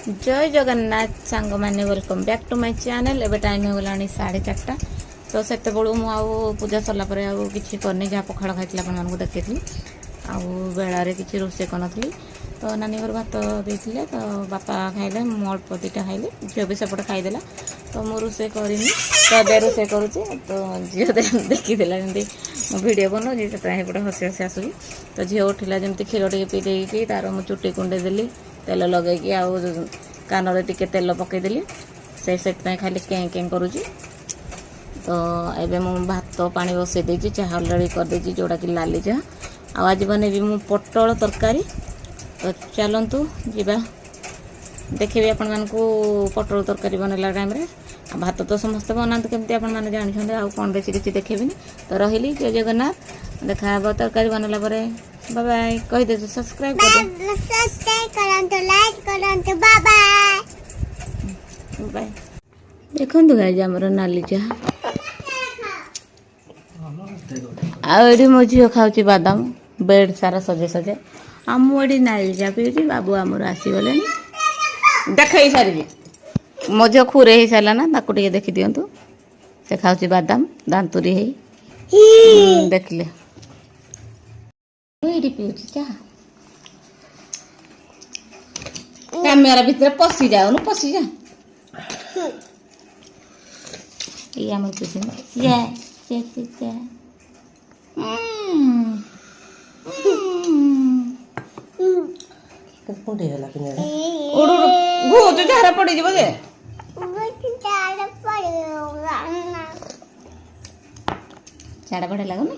जय जगन्नाथ सांग मैंने welcome back to my channel. एबे टाइम हो गलानी 4:30 तो से पूजा सरला कि करनी जहाँ पखाड़ खाई आप देखी आउे किसी रोसे करनी तो नानी घर भात देते तो बापा खाइले मु अल्प दीटा खाइले झील भी सेपटे खाईदेला तो मु रोसे करनी तो ए रोसे करुचे तो झील देखीदेला जमी मो भिड बनाऊँगी से हसी हसी आसूँ तो झील उठिला जमी क्षीर टे पी देकी तार मु चुटी कुंडे देली तेल लगे आउ कान टिके तेल पकईदेली से खाली कें कें करुँची तो एबे मु भात पानी बसई देती चाह अलरेडी करदे जोड़ा कि लाली चाह आज बनेबी मु पटल तरकारी तो चलतु जीवा देखी आपण मानकू पटल तरकारी बनला टाइम रे भात तो समस्त बनाते केमती आपण माने जानिछन्ते आ कोन बेसी किछि देखेबिनी तो रहिली जय जगन्नाथ देखा तरकारी बनला परे बाय बाय कहि दे सब्सक्राइब कर लाइक करंतु बाय बाय बाय देखंतु गाइस हमर नाली चाह आउरी मो झील खाऊँ बादाम बेड सारा सजे सजे आम एटी नाली चा पीऊँ बाबू आमर आसीगले देख सारी मो झील खुरे हो सारा ना ताकू टे देखी दिंतु से खाऊँ बादाम दांतुरी है देखले ये पीऊँ चाह कैमेरा भितर पशि जाऊन पशि जा ये आम झारा पड़ जे झाड़ा पड़े लगुनि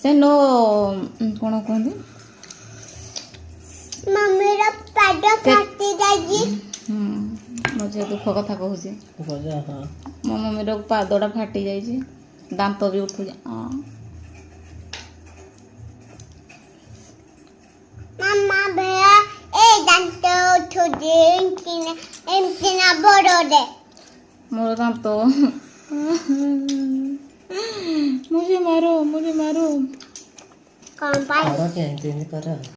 से नो कौन कहते मुझे दुख कथा कहूँ मो मम्मी पादटा फाटी जाइए दांत भी उठू मामा भैया ए दांत उठू एमती ना बड़ो दे मोर दांत मुझे मारो कौन पाई